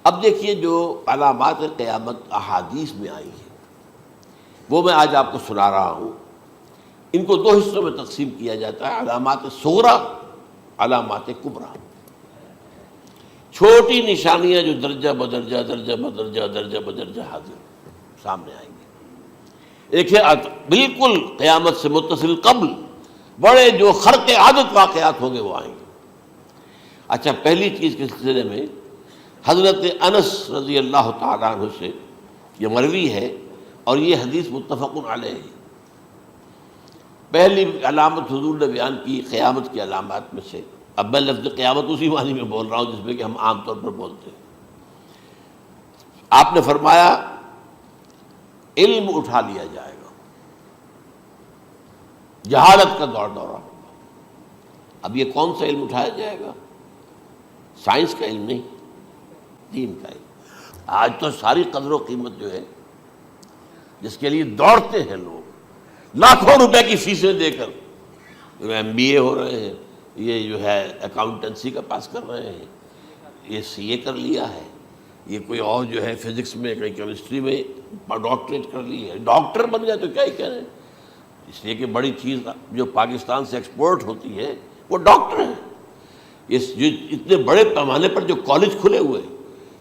اب دیکھیے جو علامات قیامت احادیث میں آئی ہیں وہ میں آج آپ کو سنا رہا ہوں. ان کو دو حصوں میں تقسیم کیا جاتا ہے، علامات صغریٰ، علامات کبریٰ. چھوٹی نشانیاں جو درجہ بدرجہ درجہ بدرجہ درجہ بدرجہ حاضر سامنے آئیں گے. ایک ہے بالکل قیامت سے متصل قبل بڑے جو خرق عادت واقعات ہوں گے وہ آئیں گے. اچھا، پہلی چیز کے سلسلے میں حضرت انس رضی اللہ تعالیٰ عنہ سے یہ مروی ہے اور یہ حدیث متفق علیہ ہے. پہلی علامت حضور نے بیان کی قیامت کی علامات میں سے. اب میں لفظ قیامت اسی معنی میں بول رہا ہوں جس میں کہ ہم عام طور پر بولتے ہیں. آپ نے فرمایا علم اٹھا لیا جائے گا، جہالت کا دور دورہ ہوگا. اب یہ کون سا علم اٹھایا جائے گا؟ سائنس کا علم نہیں، دین کا علم. آج تو ساری قدر و قیمت جو ہے جس کے لیے دوڑتے ہیں لوگ لاکھوں روپے کی فیسیں دے کر، ایم بی اے ہو رہے ہیں، یہ جو ہے اکاؤنٹنسی کا پاس کر رہے ہیں، یہ سی اے کر لیا ہے، یہ کوئی اور جو ہے فزکس میں کہیں کیمسٹری میں ڈاکٹریٹ کر لی ہے، ڈاکٹر بن گئے تو کیا ہی کہہ رہے ہیں. اس لیے کہ بڑی چیز جو پاکستان سے ایکسپورٹ ہوتی ہے وہ ڈاکٹر ہیں. جو اتنے بڑے پیمانے پر جو کالج کھلے ہوئے،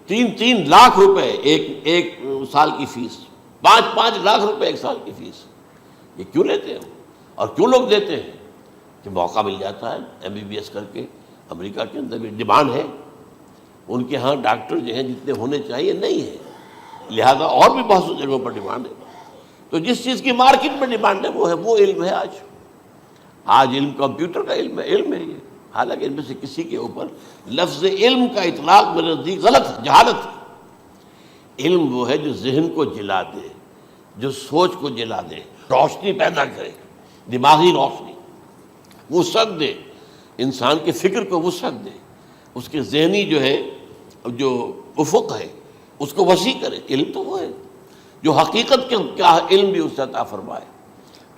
3 لاکھ روپے ایک سال کی فیس، 5 لاکھ روپے ایک سال کی فیس. یہ کیوں لیتے ہیں اور کیوں لوگ دیتے ہیں؟ کہ موقع مل جاتا ہے ایم بی بی ایس کر کے. امریکہ کے اندر بھی ڈیمانڈ ہے، ان کے ہاں ڈاکٹر جو ہیں جتنے ہونے چاہیے نہیں ہے، لہذا اور بھی بہت سی جگہوں پر ڈیمانڈ ہے. تو جس چیز کی مارکیٹ میں ڈیمانڈ ہے وہ علم ہے. آج علم کمپیوٹر کا علم ہے یہ. حالانکہ ان میں سے کسی کے اوپر لفظ علم کا اطلاق میرے نزدیک غلط ہے، جہالت ہے. علم وہ ہے جو ذہن کو جلا دے، جو سوچ کو جلا دے، روشنی پیدا کرے، دماغی روشنی، وسعت دے، انسان کے فکر کو وسعت دے، اس کے ذہنی جو ہے جو افق ہے اس کو وسیع کرے. علم تو وہ ہے جو حقیقت کے کیا علم بھی اس سے عطا فرمائے.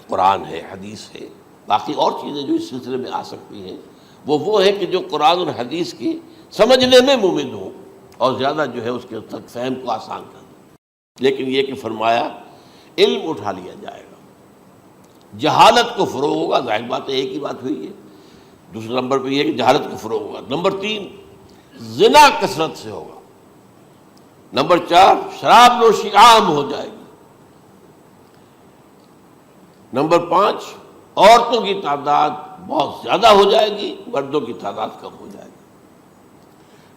قرآن ہے، حدیث ہے، باقی اور چیزیں جو اس سلسلے میں آ سکتی ہیں وہ ہے کہ جو قرآن اور حدیث کی سمجھنے میں مومن ہوں اور زیادہ جو ہے اس کے تک فہم کو آسان کر دیں. لیکن یہ کہ فرمایا علم اٹھا لیا جائے گا، جہالت کو فروغ ہوگا. ظاہر بات ہے ایک ہی بات ہوئی ہے. دوسرے نمبر پہ یہ کہ جہالت کو فروغ ہوگا. نمبر 3 زنا کثرت سے ہوگا. نمبر 4 شراب نوشی عام ہو جائے گی. نمبر 5 عورتوں کی تعداد بہت زیادہ ہو جائے گی، مردوں کی تعداد کم ہو جائے گی.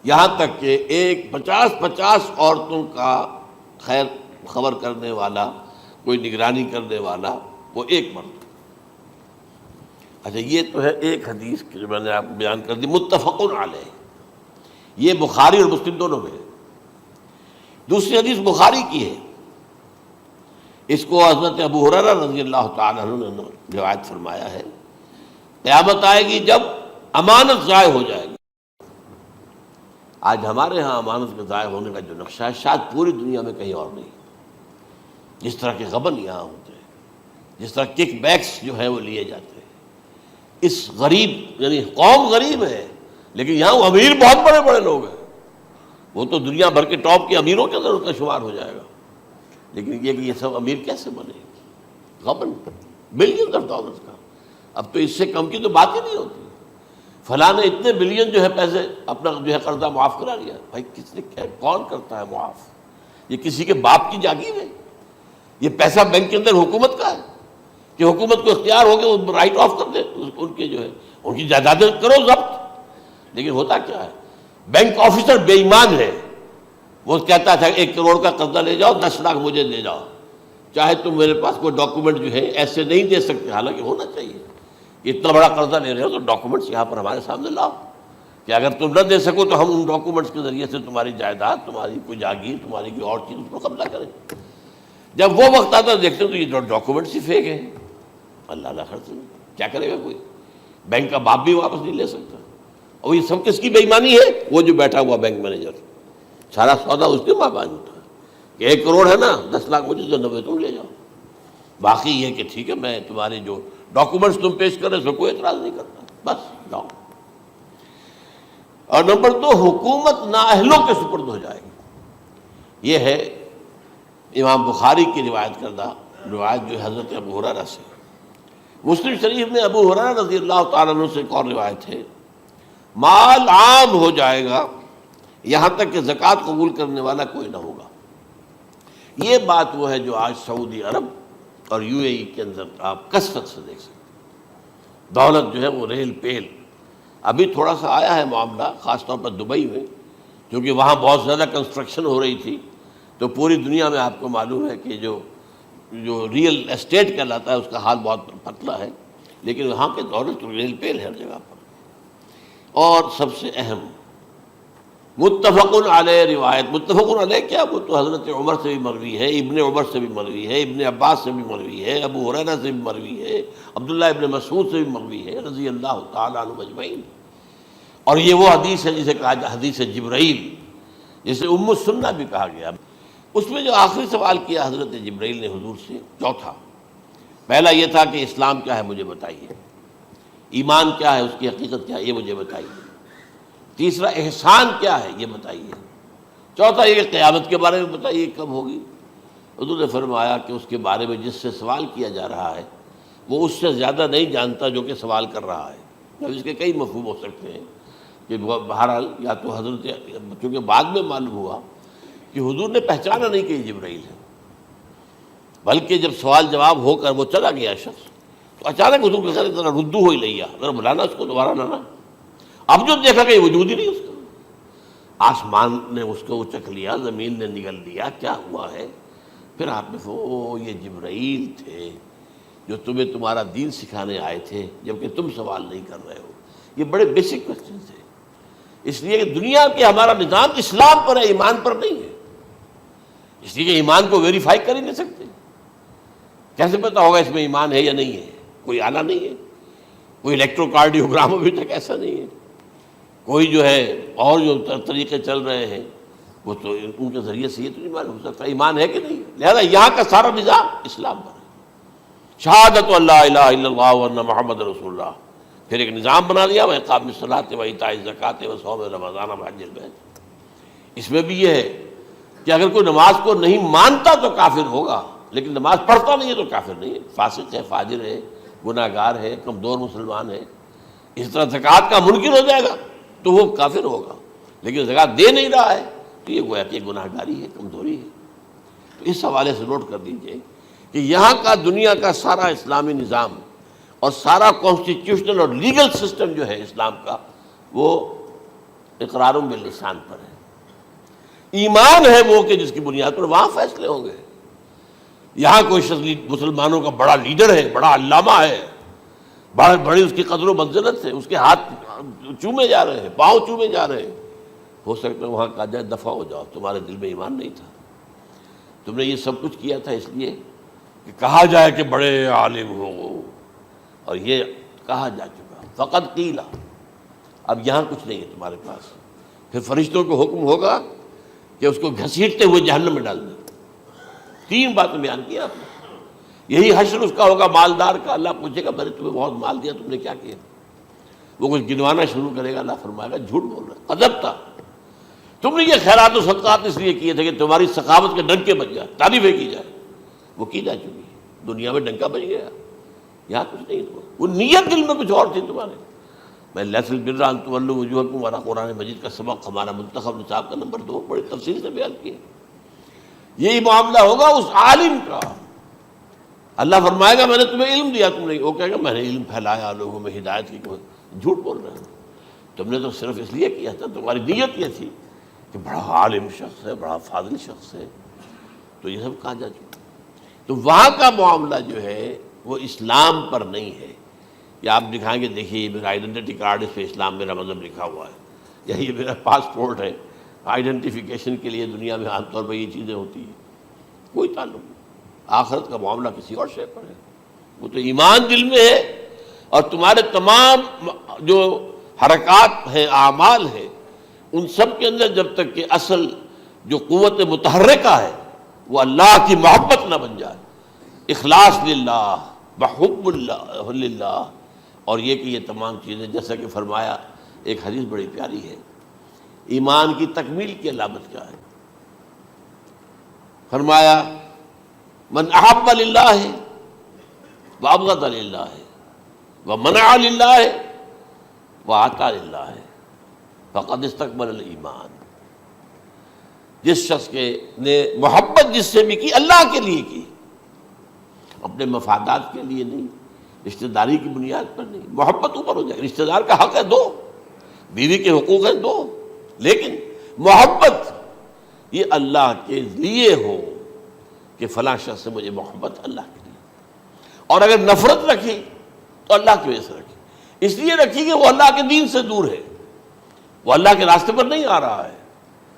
یہاں تک کہ 50 عورتوں کا خیر خبر کرنے والا، کوئی نگرانی کرنے والا، وہ ایک مرد. اچھا، یہ تو ہے ایک حدیث جو میں نے آپ کو بیان کر دی، متفق علیہ. یہ بخاری اور مسلم دونوں میں ہے. دوسری حدیث بخاری کی ہے. اس کو حضرت ابو ہریرہ رضی اللہ تعالیٰ عنہ نے روایت فرمایا ہے. قیامت آئے گی جب امانت ضائع ہو جائے گی. آج ہمارے ہاں امانت کے ضائع ہونے کا جو نقشہ ہے شاید پوری دنیا میں کہیں اور نہیں. جس طرح کے غبن یہاں ہوتے ہیں، جس طرح کک بیکس جو ہے وہ لیے جاتے ہیں. اس غریب یعنی قوم غریب ہے لیکن یہاں وہ امیر بہت بڑے بڑے لوگ ہیں. وہ تو دنیا بھر کے ٹاپ کے امیروں کے اندر اس کا شمار ہو جائے گا. لیکن یہ کہ یہ سب امیر کیسے بنے؟ غبن بلین آف ڈالرز کا. اب تو اس سے کم کی تو بات ہی نہیں ہوتی. فلاں نے اتنے بلین جو ہے پیسے اپنا جو ہے قرضہ معاف کرا لیا. بھائی کس نے کیا، کون کرتا ہے معاف؟ یہ کسی کے باپ کی جاگیر ہے. یہ پیسہ بینک کے اندر حکومت کا ہے کہ حکومت کو اختیار ہو کے وہ رائٹ آف کر دے ان کے جو ہے ان کی جائیدادیں کرو ضبط. لیکن ہوتا کیا ہے، بینک آفیسر بے ایمان ہے. وہ کہتا تھا 1 کروڑ کا قرضہ لے جاؤ، 10 لاکھ مجھے دے جاؤ، چاہے تم میرے پاس کوئی ڈاکومنٹ جو ہے ایسے نہیں دے سکتے. حالانکہ ہونا چاہیے. اتنا بڑا قرضہ لے رہے ہو تو ڈاکومنٹس یہاں پر ہمارے سامنے لاؤ کہ اگر تم نہ دے سکو تو ہم ان ڈاکومنٹس کے ذریعے سے تمہاری جائیداد، تمہاری کوئی جاگیر، تمہاری کوئی اور چیز اس کو قبضہ کریں. جب وہ وقت آتا ہے دیکھتے ہو تو یہ ڈاکومنٹس ہی فیک ہیں. اللہ خرچ کیا کرے گا کوئی؟ بینک کا باپ بھی واپس نہیں لے سکتا. اور یہ سب کس کی بے ایمانی ہے؟ وہ جو بیٹھا ہوا بینک مینیجر، سارا سودا اس کے مابین ہوتا ہے کہ 1 کروڑ ہے نا، 10 لاکھ مجھے تو 90 تم لے جاؤ. باقی یہ کہ ٹھیک ہے میں تمہارے جو ڈاکومنٹس تم پیش کر رہے اس میں کوئی اعتراض نہیں کرتا، بس جاؤ. اور نمبر 2 حکومت نااہلوں کے سپرد ہو جائے گی. یہ ہے امام بخاری کی روایت کردہ روایت جو حضرت ابو ہریرہ سے۔ مسلم شریف میں ابو ہریرہ رضی اللہ تعالیٰ عنہ سے ایک اور روایت ہے، مال عام ہو جائے گا یہاں تک کہ زکوٰۃ قبول کرنے والا کوئی نہ ہوگا۔ یہ بات وہ ہے جو آج سعودی عرب اور یو اے ای کے اندر آپ کثرت سے دیکھ سکتے ہیں۔ دولت جو ہے وہ ریل پیل، ابھی تھوڑا سا آیا ہے معاملہ خاص طور پر دبئی میں، کیونکہ وہاں بہت زیادہ کنسٹرکشن ہو رہی تھی، تو پوری دنیا میں آپ کو معلوم ہے کہ جو ریئل اسٹیٹ کہلاتا ہے اس کا حال بہت پتلا ہے، لیکن وہاں کے دولت ریل پیل ہے ہر جگہ پر۔ اور سب سے اہم متفق علیہ روایت، متفق علیہ کیا، وہ تو حضرت عمر سے بھی مروی ہے، ابن عمر سے بھی مروی ہے، ابن عباس سے بھی مروی ہے، ابو ہریرہ سے بھی مروی ہے، عبداللہ ابن مسعود سے بھی مروی ہے رضی اللہ تعالیٰ عنہ اجمعین۔ اور یہ وہ حدیث ہے جسے کہا جائے حدیث جبرائیل، جسے ام السنہ بھی کہا گیا۔ اس میں جو آخری سوال کیا حضرت جبرائیل نے حضور سے، چوتھا، پہلا یہ تھا کہ اسلام کیا ہے مجھے بتائیے، ایمان کیا ہے، اس کی حقیقت کیا ہے یہ مجھے بتائیے، تیسرا احسان کیا ہے یہ بتائیے، چوتھا یہ کہ قیامت کے بارے میں بتائیے کب ہوگی۔ حضور نے فرمایا کہ اس کے بارے میں جس سے سوال کیا جا رہا ہے وہ اس سے زیادہ نہیں جانتا جو کہ سوال کر رہا ہے۔ اب اس کے کئی مفہوم ہو سکتے ہیں کہ بہرحال یا تو حضرت، چونکہ بعد میں معلوم ہوا کہ حضور نے پہچانا نہیں کہ یہ جبرائیل ہے، بلکہ جب سوال جواب ہو کر وہ چلا گیا شخص تو اچانک حضور کے ساتھ ذرا ردو ہو ہی لیا، ذرا بلانا اس کو دوبارہ لانا۔ اب جو دیکھا کہ وجود ہی نہیں اس کا، آسمان نے اس کو اچک لیا، زمین نے نگل لیا، کیا ہوا ہے؟ پھر آپ نے یہ جبرائیل تھے جو تمہیں تمہارا دین سکھانے آئے تھے جبکہ تم سوال نہیں کر رہے ہو۔ یہ بڑے بیسک کوسچن تھے، اس لیے کہ دنیا کے ہمارا نظام اسلام پر ہے، ایمان پر نہیں ہے، اس لیے کہ ایمان کو ویریفائی کر ہی نہیں سکتے۔ کیسے پتہ ہوگا اس میں ایمان ہے یا نہیں ہے؟ کوئی آلہ نہیں ہے، کوئی الیکٹروکارڈیوگرام ابھی تک ایسا نہیں ہے، کوئی جو ہے اور جو طریقے چل رہے ہیں وہ تو ان کے ذریعے سے یہ تو نہیں معلوم ہو سکتا ایمان ہے کہ نہیں۔ لہذا یہاں کا سارا نظام اسلام پر ہے، شہادت اللہ الہ الا اللہ وان محمد رسول اللہ، پھر ایک نظام بنا دیا وہ اقام الصلاۃ و ایتاء الزکوٰۃ و صوم رمضان و حج البیت۔ اس میں بھی یہ ہے کہ اگر کوئی نماز کو نہیں مانتا تو کافر ہوگا، لیکن نماز پڑھتا نہیں ہے تو کافر نہیں ہے، فاسق ہے، فاجر ہے، گناہ گار ہے، کمزور مسلمان ہے۔ اس طرح زکوٰۃ کا منکر ہو جائے گا تو وہ کافر ہوگا، لیکن زکوٰۃ دے نہیں رہا ہے تو یہ گویا کہ گناہ گاری ہے، کمزوری ہے۔ تو اس حوالے سے نوٹ کر دیجئے کہ یہاں کا دنیا کا سارا اسلامی نظام اور سارا کانسٹیٹیوشنل اور لیگل سسٹم جو ہے اسلام کا وہ اقرار باللسان پر ہے، ایمان ہے وہ کہ جس کی بنیاد پر وہاں فیصلے ہوں گے۔ یہاں کوئی شخص مسلمانوں کا بڑا لیڈر ہے، بڑا علامہ ہے، بڑی اس کی قدر و منزلت ہے، اس کے ہاتھ چومے جا رہے ہیں، پاؤں چومے جا رہے ہیں، ہو سکتا ہے وہاں کہا جائے دفع ہو جاؤ، تمہارے دل میں ایمان نہیں تھا، تم نے یہ سب کچھ کیا تھا اس لیے کہ کہا جائے کہ بڑے عالم ہو، اور یہ کہا جا چکا فقط قیلا، اب یہاں کچھ نہیں ہے تمہارے پاس۔ پھر فرشتوں کو حکم ہوگا کہ اس کو گھسیٹتے ہوئے جہنم میں ڈال دیں۔ تین باتیں بیان کیا آپ نے، یہی حشر اس کا ہوگا مالدار کا، اللہ پوچھے گا میں نے تمہیں بہت مال دیا، تم نے کیا کیا؟ وہ کچھ گنوانا شروع کرے گا، اللہ فرمائے گا جھوٹ بول رہا، قذب تھا، تم نے یہ خیرات و صدقات اس لیے کیے تھے کہ تمہاری سخاوت کے ڈنکے بج جائے، تعریفیں کی جائے، وہ کی جا چکی ہے، دنیا میں ڈنکا بج گیا، یہاں کچھ نہیں تھا، وہ نیت دل میں کچھ اور تھی تمہارے۔ میں لیس البر ان تولوا وجوہکم والا قرآن مجید کا سبق ہمارا منتخب نصاب کا نمبر 2 بڑی تفصیل سے بیان کیا۔ یہی معاملہ ہوگا اس عالم کا، اللہ فرمائے گا میں نے تمہیں علم دیا، تم نے، وہ کہے گا میں نے علم پھیلایا لوگوں میں ہدایت کی، جھوٹ بول رہے ہیں، تم نے تو صرف اس لیے کیا تھا، تمہاری نیت یہ تھی کہ بڑا عالم شخص ہے، بڑا فاضل شخص ہے، تو یہ سب کہا جا چکا۔ تو وہاں کا معاملہ جو ہے وہ اسلام پر نہیں ہے، یا آپ دکھائیں گے دیکھیے یہ میرا آئیڈینٹی کارڈ، اس پہ اسلام میرا مذہب لکھا ہوا ہے، یا یہ میرا پاسپورٹ ہے، آئیڈینٹیفیکیشن کے لیے دنیا میں عام طور پر یہ چیزیں ہوتی ہیں، کوئی تعلق نہیں۔ آخرت کا معاملہ کسی اور شے پر ہے، وہ تو ایمان دل میں ہے، اور تمہارے تمام جو حرکات ہیں، اعمال ہیں، ان سب کے اندر جب تک کہ اصل جو قوت متحرکہ ہے وہ اللہ کی محبت نہ بن جائے، اخلاص للہ، بحب اللہ للہ، اور یہ کہ یہ تمام چیزیں جیسا کہ فرمایا، ایک حدیث بڑی پیاری ہے، ایمان کی تکمیل کی علامت کیا ہے؟ فرمایا من احب للہ وابغض للہ ومنع للہ واعطى للہ فقد استکمل الایمان. جس شخص کے نے محبت جس سے بھی کی اللہ کے لیے کی، اپنے مفادات کے لیے نہیں، رشتہ داری کی بنیاد پر نہیں. محبت اوپر ہو جائے، رشتہ دار کا حق ہے دو، بیوی کے حقوق ہیں دو، لیکن محبت یہ اللہ کے لیے ہو کہ فلاں شخص سے مجھے محبت اللہ کے لیے. اور اگر نفرت رکھی تو اللہ کی وجہ سے رکھی، اس لیے رکھی کہ وہ اللہ کے دین سے دور ہے، وہ اللہ کے راستے پر نہیں آ رہا ہے،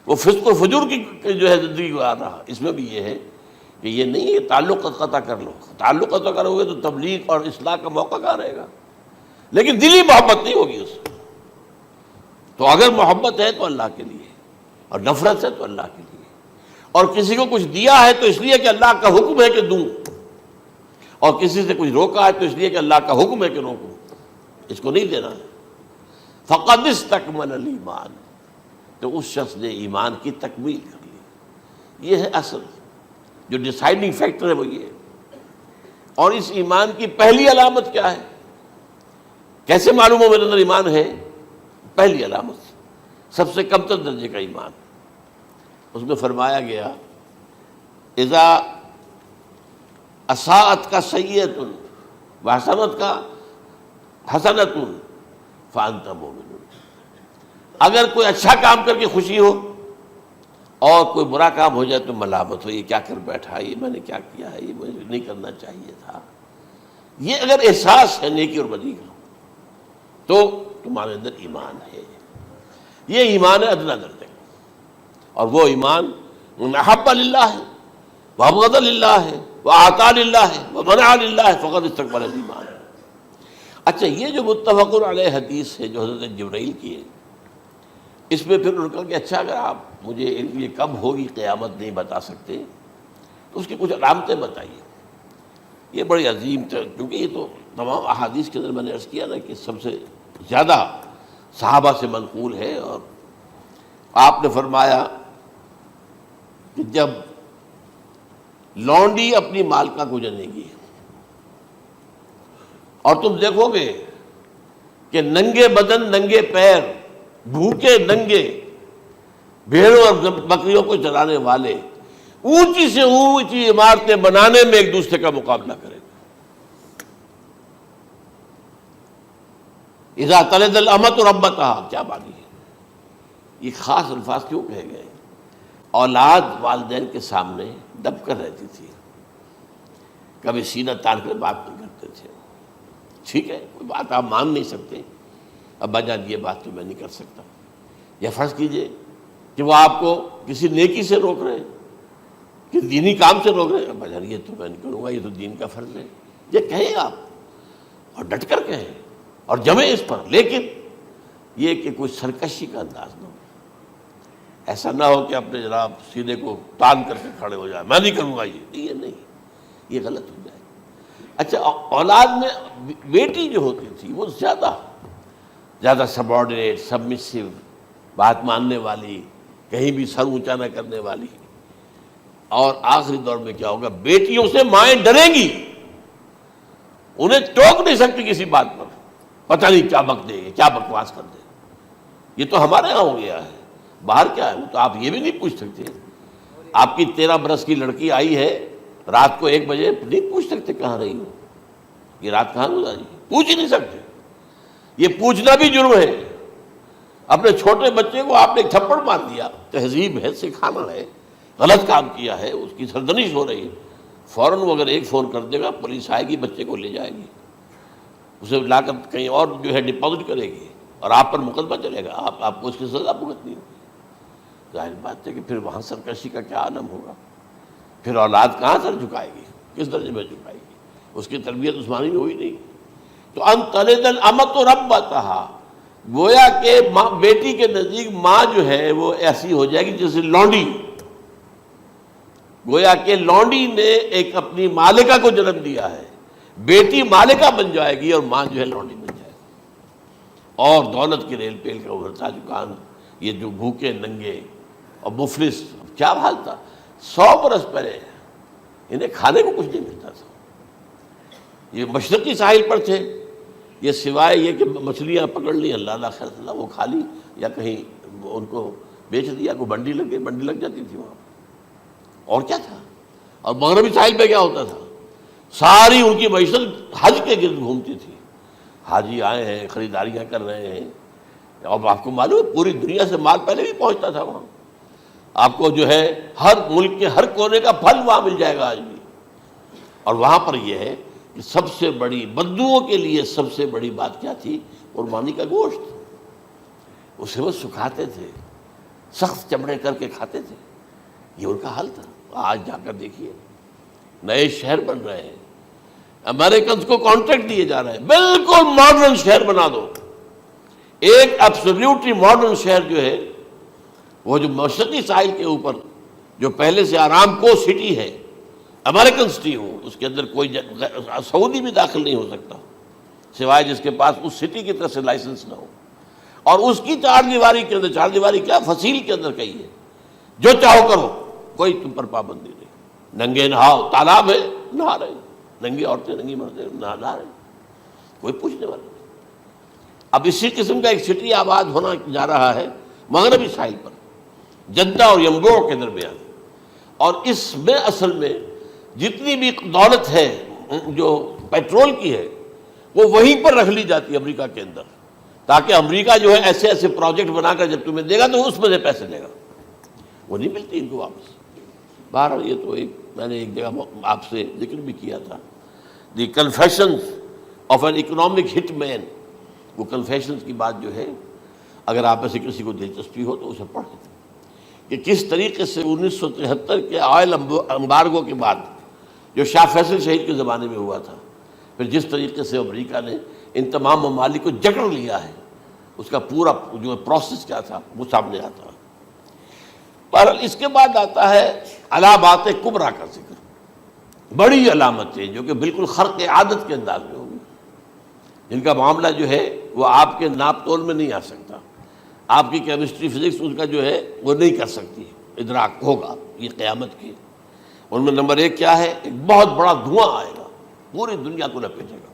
وہ فسق و فجور کی جو ہے زندگی کو آ رہا. اس میں بھی یہ ہے کہ یہ نہیں ہے تعلق قطع کر لو، تعلق قطع کرو گے تو تبلیغ اور اصلاح کا موقع کہاں رہے گا، لیکن دلی محبت نہیں ہوگی اس سے. تو اگر محبت ہے تو اللہ کے لیے، اور نفرت ہے تو اللہ کے لیے. اور کسی کو کچھ دیا ہے تو اس لیے کہ اللہ کا حکم ہے کہ دوں، اور کسی سے کچھ روکا ہے تو اس لیے کہ اللہ کا حکم ہے کہ روکوں، اس کو نہیں دینا ہے. فقد استکمل الایمان، تو اس شخص نے ایمان کی تکمیل کر لی. یہ ہے اصل جو ڈیسائیڈنگ فیکٹر ہے، وہ یہ ہے. اور اس ایمان کی پہلی علامت کیا ہے؟ کیسے معلوم ہو میرے اندر ایمان ہے؟ پہلی علامت سب سے کم تر درجے کا ایمان، اس میں فرمایا گیا اذا اساءت کا سیئۃ وحسنت کا حسنۃ فانت مومن. اگر کوئی اچھا کام کر کے خوشی ہو اور کوئی برا کام ہو جائے تو ملامت ہو، یہ کیا کر بیٹھا، یہ میں نے کیا کیا ہے، یہ مجھے نہیں کرنا چاہیے تھا. یہ اگر احساس ہے نیکی اور بدی کا تو تمہارے اندر ایمان ہے. یہ ایمان ہے ادنا درجے کا. اور وہ ایمان من احب للہ وابغض للہ واعطى للہ ومنع للہ فقد استکمل الایمان. اچھا، یہ جو متفق علیہ حدیث ہے جو حضرت جبرائیل کی ہے، اس میں پھر انہوں نے کہا کہ اچھا اگر آپ مجھے یہ کب ہوگی قیامت نہیں بتا سکتے تو اس کی کچھ علامتیں بتائیے. یہ بڑی عظیم کیونکہ یہ تو تمام احادیث کے اندر میں نے عرض کیا نا کہ سب سے زیادہ صحابہ سے منقول ہے. اور آپ نے فرمایا کہ جب لونڈی اپنی مالکہ کو جنے گی اور تم دیکھو گے کہ ننگے بدن ننگے پیر بھوکے ننگے بھیڑوں اور بکریوں کو چلانے والے اونچی سے اونچی عمارتیں بنانے میں ایک دوسرے کا مقابلہ کریں گے. اذا تلد الامۃ ربتها، کیا بات ہے، یہ خاص الفاظ کیوں کہے گئے؟ اولاد والدین کے سامنے دب کر رہتی تھی، کبھی سینہ تان کر بات نہیں کرتے تھے. ٹھیک ہے، کوئی بات آپ مان نہیں سکتے، ابا جان یہ بات تو میں نہیں کر سکتا. یا فرض کیجئے کہ وہ آپ کو کسی نیکی سے روک رہے ہیں، کہ دینی کام سے روک رہے ہیں، ابا جان یہ تو میں نہیں کروں گا، یہ تو دین کا فرض ہے. یہ کہیں آپ، اور ڈٹ کر کہیں اور جمیں اس پر. لیکن یہ کہ کوئی سرکشی کا انداز نہ ہو، ایسا نہ ہو کہ اپنے جناب سینے کو تان کر کے کھڑے ہو جائے، میں نہیں کروں گا یہ نہیں، یہ غلط ہو جائے. اچھا، اولاد میں بیٹی جو ہوتی تھی وہ زیادہ سبارڈینیٹ، سبمسیو، بات ماننے والی، کہیں بھی سر اونچا نہ کرنے والی. اور آخری دور میں کیا ہوگا، بیٹیوں سے مائیں ڈریں گی، انہیں ٹوک نہیں سکتی کسی بات پر، پتہ نہیں کیا بک دے، کیا بکواس کر دے. یہ تو ہمارے ہاں ہو گیا ہے. باہر کیا ہے، تو آپ یہ بھی نہیں پوچھ سکتے. آپ کی 13 برس کی لڑکی آئی ہے رات کو 1 بجے، نہیں پوچھ سکتے کہاں رہی ہو، یہ رات کہاں گزاری، پوچھ ہی نہیں سکتے. یہ پوچھنا بھی جرم ہے. اپنے چھوٹے بچے کو آپ نے ایک تھپڑ مار دیا، تہذیب ہے، سکھانا ہے، غلط کام کیا ہے، اس کی سرزنش ہو رہی ہے، فوراً وہ اگر ایک فون کر دے گا پولیس آئے گی، بچے کو لے جائے گی، اسے لا کر کہیں اور جو ہے ڈپازٹ کرے گی، اور آپ پر مقدمہ چلے گا، آپ کو اس کی سزا بھگتنی ہوگی. ظاہر بات ہے کہ پھر وہاں سرکشی کا کیا عالم ہوگا. پھر اولاد کہاں سر جھکائے گی، کس درجے میں جھکائے گی، اس کی تربیت عثمانی میں ہوئی نہیں. تو ان تلد الامۃ ربتها، گویا کہ ماں بیٹی کے نزدیک ماں جو ہے وہ ایسی ہو جائے گی جیسے لونڈی. گویا کہ لونڈی نے ایک اپنی مالکہ کو جنم دیا ہے، بیٹی مالکہ بن جائے گی اور ماں جو ہے لونڈی بن جائے گی. اور دولت کی ریل پیل کا ابھرتا دکان، یہ جو بھوکے ننگے اور مفلس، کیا حال تھا. 100 برس پہلے انہیں کھانے کو کچھ نہیں ملتا تھا. یہ مشرقی ساحل پر تھے، یہ سوائے یہ کہ مچھلیاں پکڑ لی، اللہ خیر اللہ وہ کھا لی، یا کہیں ان کو بیچ دیا، کوئی بنڈی لگ گئی، بنڈی لگ جاتی تھی وہاں، اور کیا تھا. اور مغربی ساحل پہ کیا ہوتا تھا؟ ساری ان کی معیشت حج کے گرد گھومتی تھی. حاجی آئے ہیں، خریداریاں کر رہے ہیں، اور آپ کو معلوم ہے پوری دنیا سے مال پہلے بھی پہنچتا تھا وہاں. آپ کو جو ہے ہر ملک کے ہر کونے کا پھل وہاں مل جائے گا آج بھی. اور وہاں پر یہ ہے کہ سب سے بڑی بدوؤں کے لیے سب سے بڑی بات کیا تھی؟ قربانی کا گوشت. اسے وہ سکھاتے تھے، سخت چمڑے کر کے کھاتے تھے. یہ ان کا حل تھا. آج جا کر دیکھیے نئے شہر بن رہے ہیں، امریکنز کو کانٹریکٹ دیے جا رہے ہیں، بالکل ماڈرن شہر بنا دو. ایک ایبسلیوٹلی ماڈرن شہر جو ہے وہ جو مشرقی ساحل کے اوپر جو پہلے سے آرام کو سٹی ہے، امریکن سٹی ہو، اس کے اندر کوئی سعودی بھی داخل نہیں ہو سکتا سوائے جس کے پاس اس سٹی کی طرف سے لائسنس نہ ہو. اور اس کی چار دیواری کے اندر، چار دیواری کیا فصیل کے اندر کہی ہے، جو چاہو کرو، کوئی تم پر پابندی نہیں. ننگے نہاؤ، تالاب ہے نہا رہے، ننگی عورتیں ننگی مردیں نہا رہے، کوئی پوچھنے والا نہیں. اب اسی قسم کا ایک سٹی آباد ہونا جا رہا ہے مغربی ساحل پر، جدہ اور ینبوع کے درمیان. اور اس میں اصل میں جتنی بھی دولت ہے جو پیٹرول کی ہے وہ وہیں پر رکھ لی جاتی ہے امریکہ کے اندر، تاکہ امریکہ جو ہے ایسے ایسے پروجیکٹ بنا کر جب تمہیں دے گا تو اس میں سے پیسے دے گا، وہ نہیں ملتی ان کو واپس. بہرحال یہ تو ایک میں نے ایک جگہ آپ سے ذکر بھی کیا تھا، دی کنفیشنز آف این اکنامک ہٹ مین. وہ کنفیشنز کی بات جو ہے اگر آپ میں سے کسی کو دلچسپی ہو تو اسے پڑھیں کہ کس طریقے سے 1973 کے آئل امبارگو کے بعد جو شاہ فیصل شہید کے زمانے میں ہوا تھا، پھر جس طریقے سے امریکہ نے ان تمام ممالک کو جکڑ لیا ہے، اس کا پورا جو پروسیس کیا تھا وہ سامنے آتا ہے. پر اس کے بعد آتا ہے علامات کبریٰ کا ذکر، بڑی علامتیں جو کہ بالکل خرق عادت کے انداز میں ہوگی، جن کا معاملہ جو ہے وہ آپ کے ناپ تول میں نہیں آ سکتا، آپ کی کیمسٹری فزکس ان کا جو ہے وہ نہیں کر سکتی ادراک ہوگا یہ قیامت کی. ان میں نمبر 1 کیا ہے؟ ایک بہت بڑا دھواں آئے گا، پوری دنیا کو لپیٹے گا.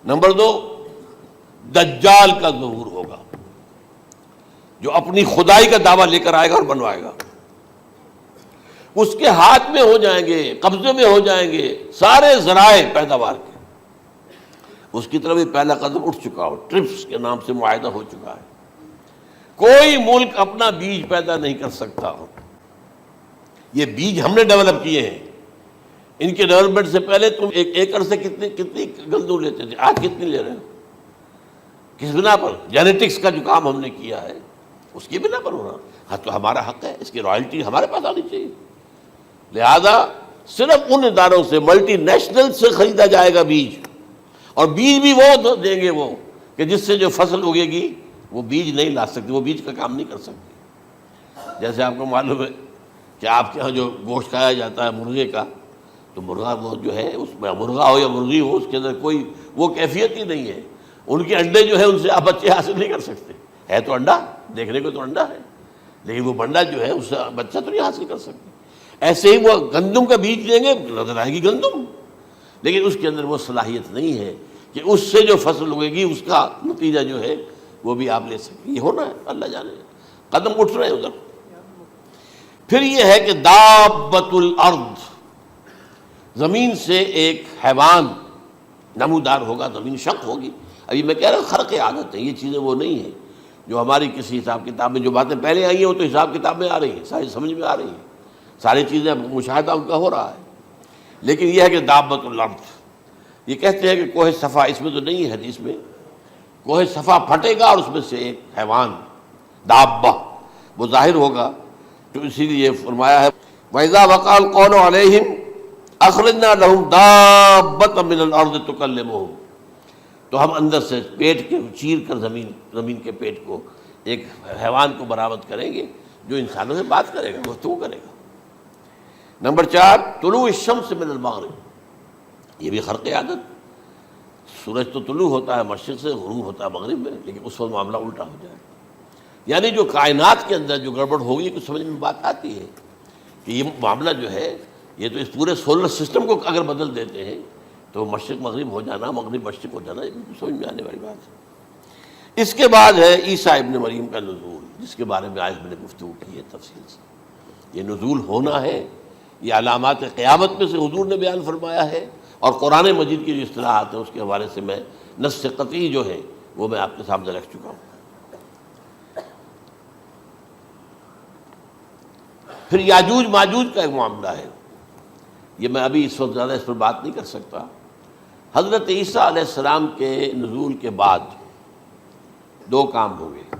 نمبر 2 دجال کا ظہور ہوگا، جو اپنی خدائی کا دعویٰ لے کر آئے گا اور بنوائے گا. اس کے ہاتھ میں ہو جائیں گے، قبضے میں ہو جائیں گے سارے ذرائع پیداوار کے. اس کی طرف بھی پہلا قدم اٹھ چکا ہو، ٹرپس کے نام سے معاہدہ ہو چکا ہے. کوئی ملک اپنا بیج پیدا نہیں کر سکتا ہو. یہ بیج ہم نے ڈیولپ کیے ہیں. ان کے ڈیولپمنٹ سے پہلے تم ایک ایکڑ سے کتنی گندم لیتے تھے، آج کتنی لے رہے ہو؟ کس بنا پر؟ جینیٹکس کا جو کام ہم نے کیا ہے اس کی بنا پر ہو رہا. ہاں تو ہمارا حق ہے، اس کی رائلٹی ہمارے پاس آنی چاہیے. لہذا صرف ان اداروں سے، ملٹی نیشنل سے خریدا جائے گا بیج، اور بیج بھی وہ دیں گے وہ کہ جس سے جو فصل اگے گی وہ بیج نہیں لا سکتی، وہ بیج کا کام نہیں کر سکتی. جیسے آپ کو معلوم ہے کہ آپ کے ہاں جو گوشت کھایا جاتا ہے مرغے کا، تو مرغا وہ جو ہے اس میں مرغا ہو یا مرغی ہو اس کے اندر کوئی وہ کیفیت ہی نہیں ہے. ان کے انڈے جو ہے ان سے آپ بچے حاصل نہیں کر سکتے. ہے تو انڈا، دیکھنے کو تو انڈا ہے، لیکن وہ بنڈا جو ہے اس سے بچہ تو نہیں حاصل کر سکتے. ایسے ہی وہ گندم کا بیج دیں گے، نظر آئے گی گندم، لیکن اس کے اندر وہ صلاحیت نہیں ہے کہ اس سے جو فصل اگے گی اس کا نتیجہ جو ہے وہ بھی آپ لے سکیں. یہ ہونا ہے، اللہ جانے، قدم اٹھ رہے ہیں ادھر. پھر یہ ہے کہ دابۃ الارض، زمین سے ایک حیوان نمودار ہوگا، زمین شق ہوگی. ابھی میں کہہ رہا ہوں خرق عادت ہے، یہ چیزیں وہ نہیں ہیں جو ہماری کسی حساب کتاب میں جو باتیں پہلے آئی ہیں وہ تو حساب کتاب میں آ رہی ہیں، ساری سمجھ میں آ رہی ہیں، ساری چیزیں مشاہدہ ان کا ہو رہا ہے. لیکن یہ ہے کہ دابۃ الارض، یہ کہتے ہیں کہ کوہ صفا، اس میں تو نہیں ہے حدیث میں، کوہ صفا پھٹے گا اور اس میں سے ایک حیوان دابہ وہ ظاہر ہوگا. تو اسی لیے فرمایا ہے وَإِذَا وَقَعَ الْقَوْلُ عَلَيْهِمْ أَخْرَجْنَا لَهُمْ دَابَّةً مِّنَ الْأَرْضِ تُكَلِّمُهُمْ. تو ہم اندر سے پیٹ کے چیر کر زمین کے پیٹ کو ایک حیوان کو برآمد کریں گے جو انسانوں سے بات کرے گا، گفتگو کرے گا. نمبر 4 طلوع الشمس من المغرب، یہ بھی خرق عادت. سورج تو طلوع ہوتا ہے مشرق سے، غروب ہوتا ہے مغرب میں، لیکن اس وقت معاملہ الٹا ہو جائے. یعنی جو کائنات کے اندر جو گڑبڑ ہوگی کچھ سمجھ میں بات آتی ہے کہ یہ معاملہ جو ہے یہ تو اس پورے سولر سسٹم کو اگر بدل دیتے ہیں تو مشرق مغرب ہو جانا، مغرب مشرق ہو جانا، یہ بالکل سمجھ میں آنے والی بات ہے۔ اس کے بعد ہے عیسیٰ ابن مریم کا نزول، جس کے بارے میں آج میں نے گفتگو کی ہے تفصیل سے۔ یہ نزول ہونا ہے، یہ علامات قیامت میں سے حضور نے بیان فرمایا ہے، اور قرآن مجید کی جو اصطلاحات ہیں اس کے حوالے سے میں نص قطعی جو ہے وہ میں آپ کے سامنے رکھ چکا ہوں۔ پھر یاجوج ماجوج کا ایک معاملہ ہے، یہ میں ابھی اس وقت زیادہ اس پر بات نہیں کر سکتا۔ حضرت عیسیٰ علیہ السلام کے نزول کے بعد دو کام ہو گئے،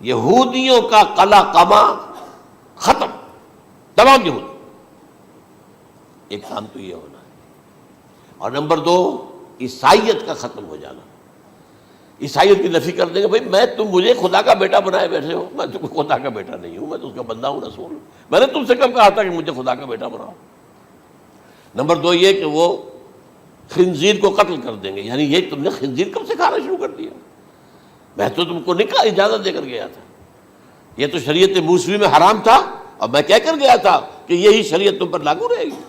یہودیوں کا قلع قمع ختم، تمام یہود، ایک کام تو یہ ہونا ہے، اور نمبر دو عیسائیت کا ختم ہو جانا۔ عیسائیت کی نفی کر دیں گے، بھائی تم مجھے خدا کا بیٹا بنائے بیٹھے ہو، میں تم خدا کا بیٹا نہیں ہوں، میں تو اس کا بندہ ہوں، رسول ہوں، میں نے تم سے کب کہا تھا کہ مجھے خدا کا بیٹا بناؤ۔ نمبر دو یہ کہ وہ خنزیر کو قتل کر دیں گے، یعنی یہ تم نے خنزیر کب سے کھانا شروع کر دیا؟ میں تو تم کو نکاح اجازت دے کر گیا تھا، یہ تو شریعت موسوی میں حرام تھا، اور میں کہہ کر گیا تھا کہ یہی شریعت تم پر لاگو رہے گی۔